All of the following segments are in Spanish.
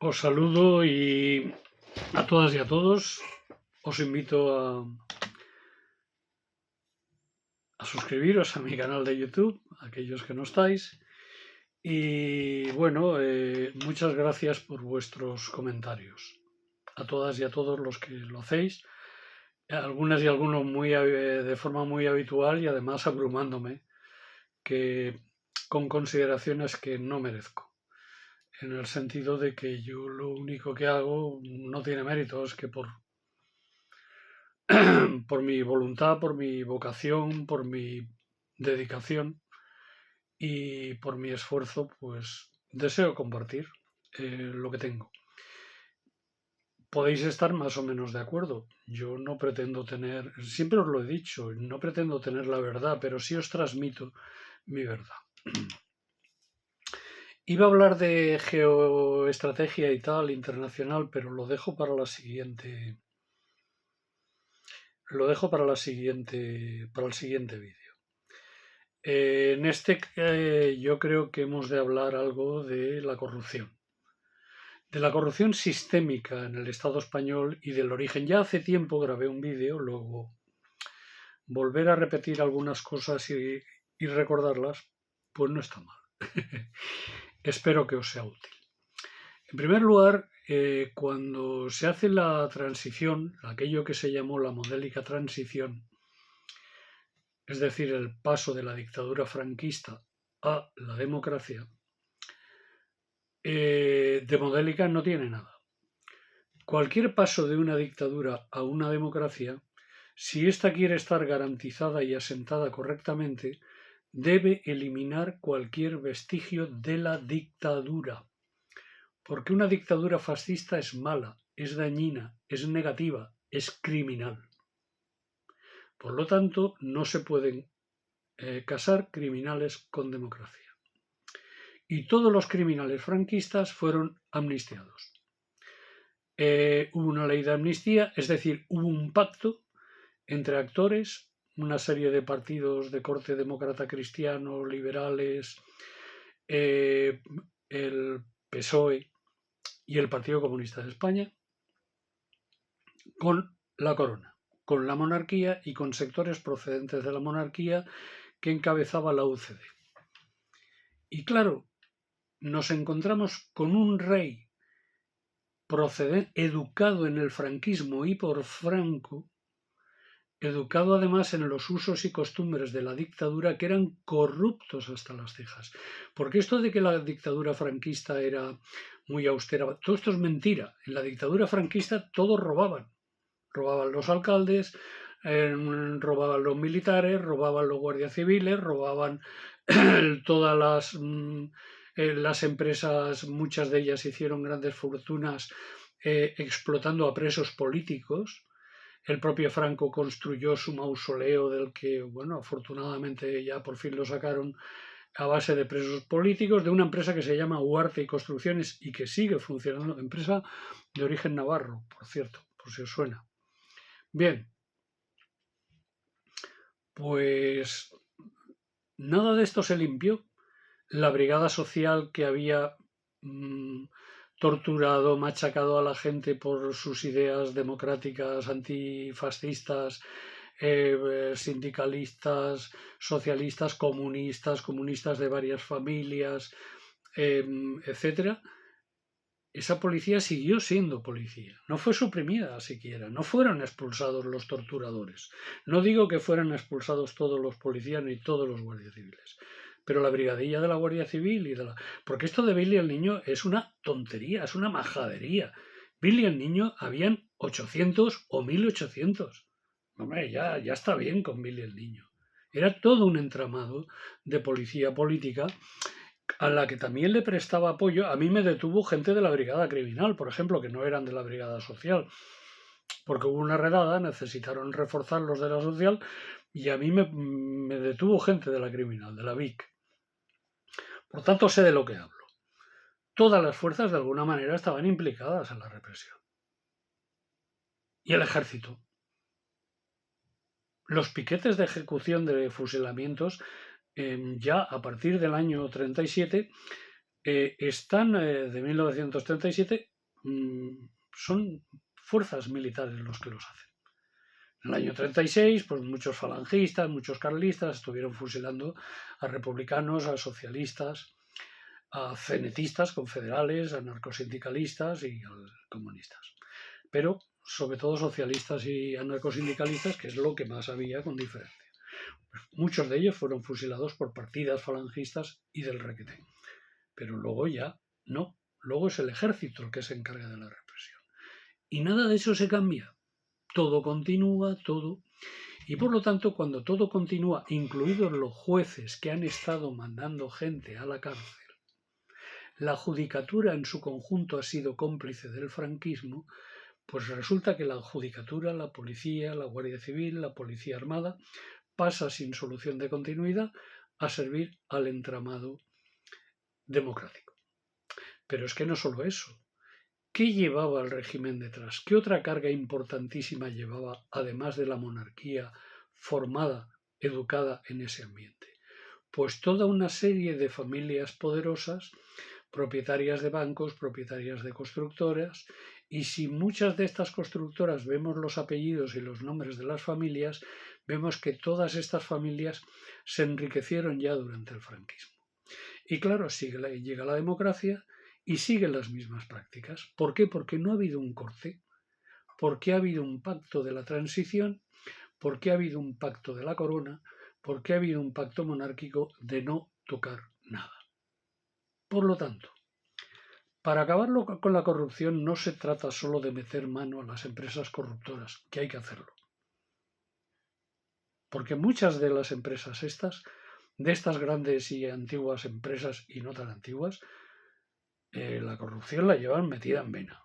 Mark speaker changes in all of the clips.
Speaker 1: Os saludo y a todas y a todos os invito a suscribiros a mi canal de YouTube, aquellos que no estáis. Y bueno, muchas gracias por vuestros comentarios. A todas y a todos los que lo hacéis, algunas y algunos de forma muy habitual y además abrumándome, que con consideraciones que no merezco. En el sentido de que yo lo único que hago no tiene mérito, es que por mi voluntad, por mi vocación, por mi dedicación y por mi esfuerzo, pues deseo compartir lo que tengo. Podéis estar más o menos de acuerdo. Yo no pretendo tener, siempre os lo he dicho, no pretendo tener la verdad, pero sí os transmito mi verdad. Iba a hablar de geoestrategia y tal, internacional, pero lo dejo para la siguiente. Lo dejo para el siguiente vídeo. Yo creo que hemos de hablar algo de la corrupción. De la corrupción sistémica en el Estado español y del origen. Ya hace tiempo grabé un vídeo, luego volver a repetir algunas cosas y recordarlas, pues no está mal. Espero que os sea útil. En primer lugar, cuando se hace la transición, aquello que se llamó la modélica transición, es decir, el paso de la dictadura franquista a la democracia, de modélica no tiene nada. Cualquier paso de una dictadura a una democracia, si ésta quiere estar garantizada y asentada correctamente, debe eliminar cualquier vestigio de la dictadura. Porque una dictadura fascista es mala, es dañina, es negativa, es criminal. Por lo tanto, no se pueden casar criminales con democracia. Y todos los criminales franquistas fueron amnistiados. Hubo una ley de amnistía, es decir, hubo un pacto entre actores, una serie de partidos de corte demócrata cristiano, liberales, el PSOE y el Partido Comunista de España, con la corona, con la monarquía y con sectores procedentes de la monarquía que encabezaba la UCD. Y claro, nos encontramos con un rey educado en el franquismo y por Franco, educado además en los usos y costumbres de la dictadura, que eran corruptos hasta las cejas. Porque esto de que la dictadura franquista era muy austera, todo esto es mentira. En la dictadura franquista todos robaban. Robaban los alcaldes, robaban los militares, robaban los guardias civiles, robaban todas las empresas, muchas de ellas hicieron grandes fortunas explotando a presos políticos. El propio Franco construyó su mausoleo, del que, bueno, afortunadamente ya por fin lo sacaron, a base de presos políticos, de una empresa que se llama Huarte y Construcciones y que sigue funcionando, empresa de origen navarro, por cierto, por si os suena. Bien, pues nada de esto se limpió. La brigada social que había torturado, machacado a la gente por sus ideas democráticas, antifascistas, sindicalistas, socialistas, comunistas de varias familias, etcétera. Esa policía siguió siendo policía, no fue suprimida siquiera, no fueron expulsados los torturadores. No digo que fueran expulsados todos los policías ni todos los guardias civiles, pero la brigadilla de la Guardia Civil porque esto de Billy el Niño es una tontería, es una majadería. Billy el Niño habían 800 o 1800. Hombre, ya está bien con Billy el Niño. Era todo un entramado de policía política a la que también le prestaba apoyo. A mí me detuvo gente de la brigada criminal, por ejemplo, que no eran de la brigada social, porque hubo una redada, necesitaron reforzar los de la social y a mí me detuvo gente de la criminal, de la VIC. Por tanto, sé de lo que hablo. Todas las fuerzas de alguna manera estaban implicadas en la represión. Y el ejército. Los piquetes de ejecución de fusilamientos, ya a partir del año 37, están de 1937, son fuerzas militares los que los hacen. En el año 36, pues muchos falangistas, muchos carlistas estuvieron fusilando a republicanos, a socialistas, a cenetistas, confederales, a narcosindicalistas y a comunistas. Pero sobre todo socialistas y anarcosindicalistas, que es lo que más había con diferencia. Muchos de ellos fueron fusilados por partidas falangistas y del requete. Pero luego ya no. Luego es el ejército el que se encarga de la represión. Y nada de eso se cambia. Todo continúa, todo. Y por lo tanto, cuando todo continúa, incluidos los jueces que han estado mandando gente a la cárcel, la judicatura en su conjunto ha sido cómplice del franquismo, pues resulta que la judicatura, la policía, la Guardia Civil, la Policía Armada, pasa sin solución de continuidad a servir al entramado democrático. Pero es que no solo eso. ¿Qué llevaba el régimen detrás? ¿Qué otra carga importantísima llevaba, además de la monarquía formada, educada en ese ambiente? Pues toda una serie de familias poderosas, propietarias de bancos, propietarias de constructoras, y si muchas de estas constructoras vemos los apellidos y los nombres de las familias, vemos que todas estas familias se enriquecieron ya durante el franquismo. Y claro, llega la democracia y siguen las mismas prácticas. ¿Por qué? Porque no ha habido un corte, porque ha habido un pacto de la transición, porque ha habido un pacto de la corona, porque ha habido un pacto monárquico de no tocar nada. Por lo tanto, para acabar con la corrupción no se trata solo de meter mano a las empresas corruptoras, que hay que hacerlo. Porque muchas de las empresas de estas grandes y antiguas empresas y no tan antiguas, la corrupción la llevan metida en vena.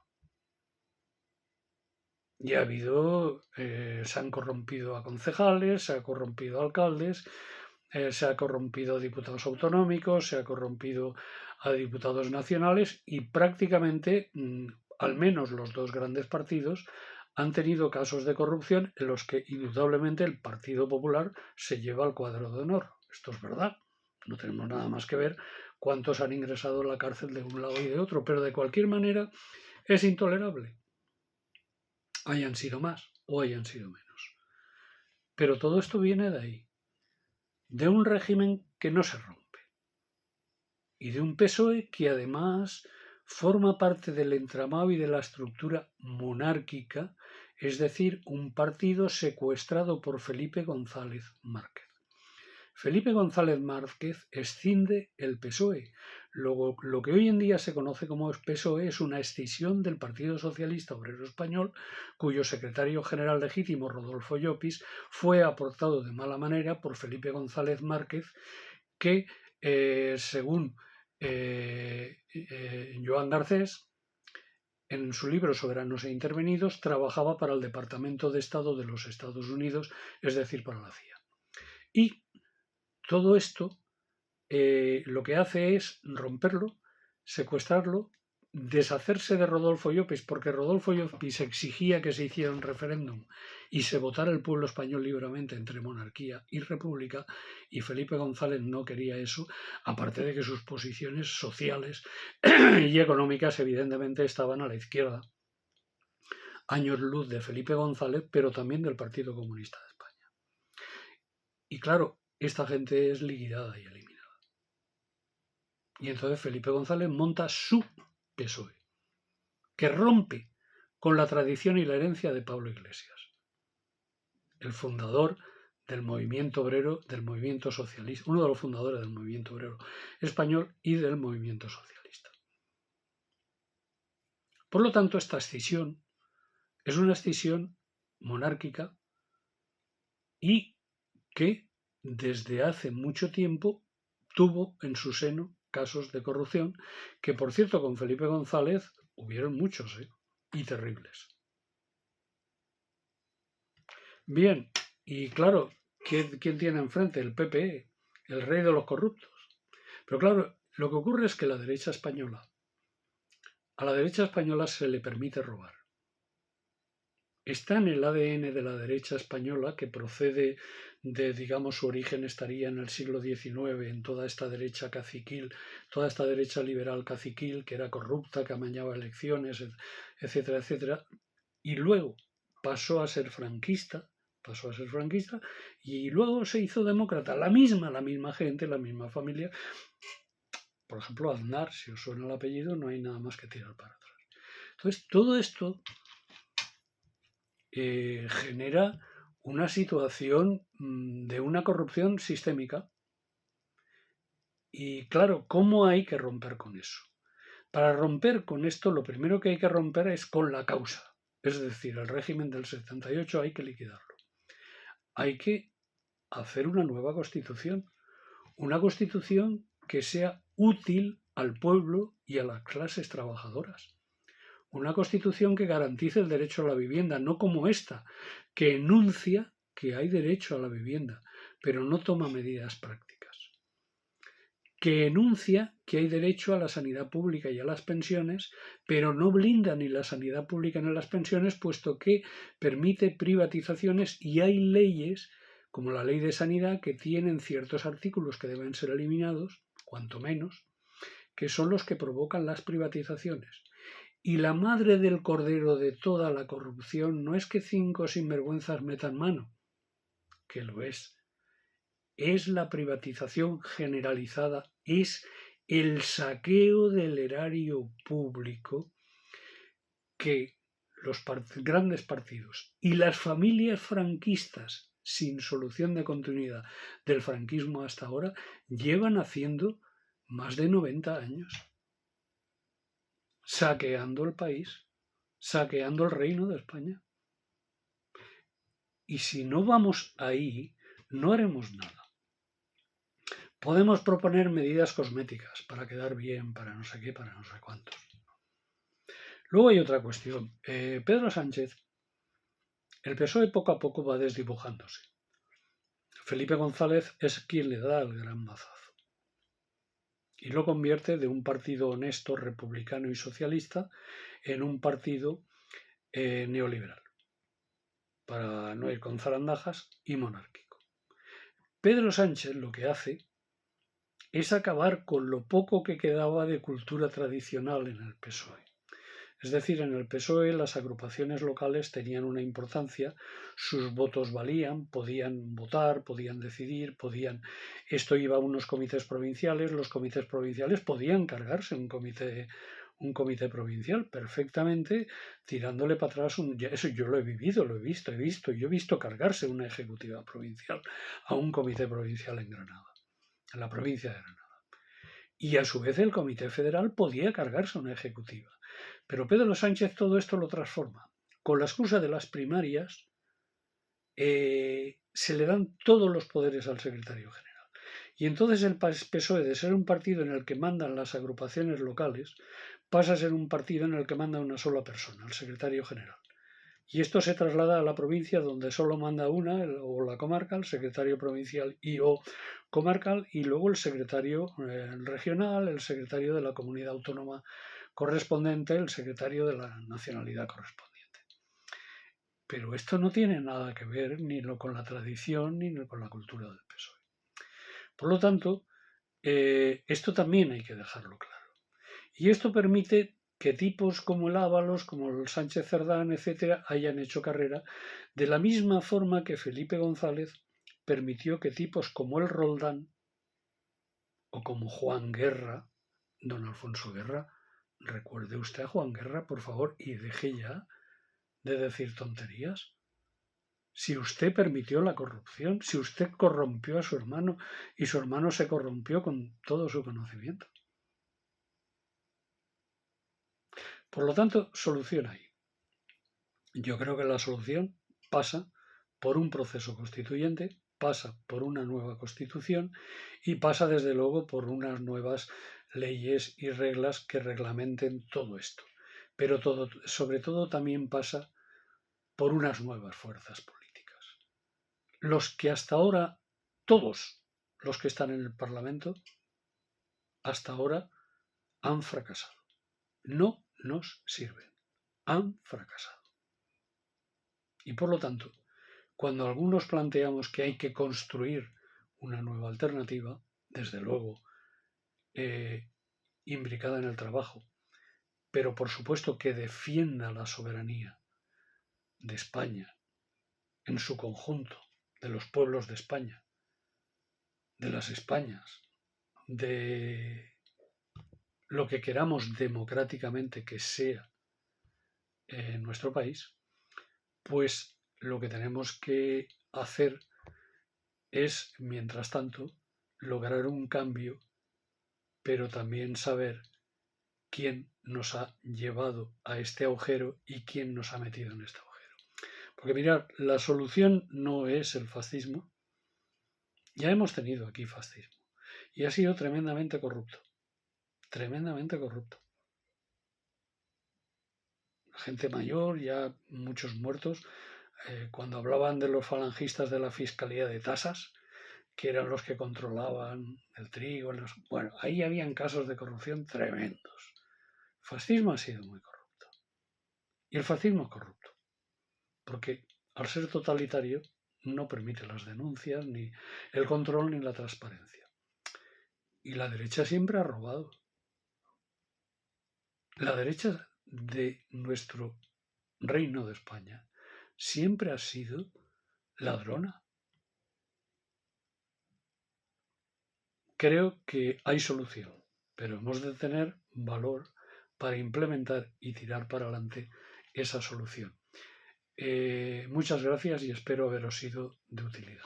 Speaker 1: Y ha habido, se han corrompido a concejales, se ha corrompido a alcaldes, se ha corrompido a diputados autonómicos, se ha corrompido a diputados nacionales y prácticamente, al menos los dos grandes partidos, han tenido casos de corrupción en los que indudablemente el Partido Popular se lleva al cuadro de honor. Esto es verdad. No tenemos nada más que ver cuántos han ingresado a la cárcel de un lado y de otro, pero de cualquier manera es intolerable. Hayan sido más o hayan sido menos. Pero todo esto viene de ahí, de un régimen que no se rompe y de un PSOE que además forma parte del entramado y de la estructura monárquica, es decir, un partido secuestrado por Felipe González Márquez. Felipe González Márquez escinde el PSOE. Lo que hoy en día se conoce como PSOE es una escisión del Partido Socialista Obrero Español, cuyo secretario general legítimo, Rodolfo Llopis, fue aportado de mala manera por Felipe González Márquez, que, según Joan Garcés, en su libro Soberanos e Intervenidos, trabajaba para el Departamento de Estado de los Estados Unidos, es decir, para la CIA. Y todo esto lo que hace es romperlo, secuestrarlo, deshacerse de Rodolfo Llopis, porque Rodolfo Llopis exigía que se hiciera un referéndum y se votara el pueblo español libremente entre monarquía y república, y Felipe González no quería eso, aparte de que sus posiciones sociales y económicas evidentemente estaban a la izquierda, años luz de Felipe González, pero también del Partido Comunista de España. Y claro, esta gente es liquidada y eliminada. Y entonces Felipe González monta su PSOE, que rompe con la tradición y la herencia de Pablo Iglesias, el fundador del movimiento obrero, del movimiento socialista, uno de los fundadores del movimiento obrero español y del movimiento socialista. Por lo tanto, esta escisión es una escisión monárquica y que desde hace mucho tiempo tuvo en su seno casos de corrupción, que por cierto con Felipe González hubieron muchos, y terribles. Bien, y claro, ¿quién tiene enfrente? El PPE, el rey de los corruptos. Pero claro, lo que ocurre es que a la derecha española se le permite robar. Está en el ADN de la derecha española, que procede digamos, su origen estaría en el siglo XIX, en toda esta derecha caciquil, toda esta derecha liberal caciquil, que era corrupta, que amañaba elecciones, etcétera, etcétera, y luego pasó a ser franquista, y luego se hizo demócrata, la misma gente, la misma familia. Por ejemplo, Aznar, si os suena el apellido, no hay nada más que tirar para atrás. Entonces, todo esto genera una situación de una corrupción sistémica. Y claro, ¿cómo hay que romper con eso? Para romper con esto, lo primero que hay que romper es con la causa. Es decir, el régimen del 78 hay que liquidarlo. Hay que hacer una nueva constitución. Una constitución que sea útil al pueblo y a las clases trabajadoras. Una constitución que garantice el derecho a la vivienda, no como esta, que enuncia que hay derecho a la vivienda, pero no toma medidas prácticas. Que enuncia que hay derecho a la sanidad pública y a las pensiones, pero no blinda ni la sanidad pública ni las pensiones, puesto que permite privatizaciones y hay leyes, como la ley de sanidad, que tienen ciertos artículos que deben ser eliminados, cuanto menos, que son los que provocan las privatizaciones. Y la madre del cordero de toda la corrupción no es que 5 sinvergüenzas metan mano, que lo es la privatización generalizada, es el saqueo del erario público que los grandes partidos y las familias franquistas sin solución de continuidad del franquismo hasta ahora llevan haciendo más de 90 años, saqueando el país, saqueando el reino de España. Y si no vamos ahí, no haremos nada. Podemos proponer medidas cosméticas para quedar bien, para no sé qué, para no sé cuántos. Luego hay otra cuestión. Pedro Sánchez, el PSOE poco a poco va desdibujándose. Felipe González es quien le da el gran mazazo. Y lo convierte de un partido honesto, republicano y socialista en un partido neoliberal, para no ir con zarandajas, y monárquico. Pedro Sánchez lo que hace es acabar con lo poco que quedaba de cultura tradicional en el PSOE. Es decir, en el PSOE las agrupaciones locales tenían una importancia, sus votos valían, podían votar, podían decidir, esto iba a unos comités provinciales, los comités provinciales podían cargarse un comité provincial perfectamente, tirándole para atrás eso yo lo he vivido, lo he visto cargarse una ejecutiva provincial a un comité provincial en Granada, en la provincia de Granada. Y a su vez el comité federal podía cargarse una ejecutiva. Pero Pedro Sánchez todo esto lo transforma. Con la excusa de las primarias se le dan todos los poderes al secretario general. Y entonces el PSOE, de ser un partido en el que mandan las agrupaciones locales, pasa a ser un partido en el que manda una sola persona, el secretario general. Y esto se traslada a la provincia, donde solo manda una, o la comarca, el secretario provincial y o comarcal, y luego el secretario regional, el secretario de la comunidad autónoma correspondiente, el secretario de la nacionalidad correspondiente. Pero esto no tiene nada que ver ni con la tradición ni con la cultura del PSOE. Por lo tanto, esto también hay que dejarlo claro. Y esto permite que tipos como el Ábalos, como el Sánchez Cerdán, etcétera, hayan hecho carrera, de la misma forma que Felipe González permitió que tipos como el Roldán o como Juan Guerra, don Alfonso Guerra, recuerde usted a Juan Guerra, por favor, y deje ya de decir tonterías. Si usted permitió la corrupción, si usted corrompió a su hermano y su hermano se corrompió con todo su conocimiento. Por lo tanto, solución hay. Yo creo que la solución pasa por un proceso constituyente, pasa por una nueva constitución y pasa desde luego por unas nuevas leyes y reglas que reglamenten todo esto. Pero sobre todo también pasa por unas nuevas fuerzas políticas. Los que hasta ahora, todos los que están en el Parlamento, hasta ahora han fracasado. No nos sirven. Han fracasado. Y por lo tanto, cuando algunos planteamos que hay que construir una nueva alternativa, desde luego, imbricada en el trabajo, pero por supuesto que defienda la soberanía de España en su conjunto, de los pueblos de España, de las Españas, de lo que queramos democráticamente que sea en nuestro país, pues lo que tenemos que hacer es, mientras tanto, lograr un cambio, pero también saber quién nos ha llevado a este agujero y quién nos ha metido en este agujero. Porque mirad, la solución no es el fascismo. Ya hemos tenido aquí fascismo y ha sido tremendamente corrupto. Tremendamente corrupto. Gente mayor, ya muchos muertos. Cuando hablaban de los falangistas de la Fiscalía de Tasas, que eran los que controlaban el trigo, bueno, ahí habían casos de corrupción tremendos. El fascismo ha sido muy corrupto. Y el fascismo es corrupto, porque al ser totalitario no permite las denuncias, ni el control, ni la transparencia. Y la derecha siempre ha robado. La derecha de nuestro Reino de España siempre ha sido ladrona. Creo que hay solución, pero hemos de tener valor para implementar y tirar para adelante esa solución. Muchas gracias y espero haberos sido de utilidad.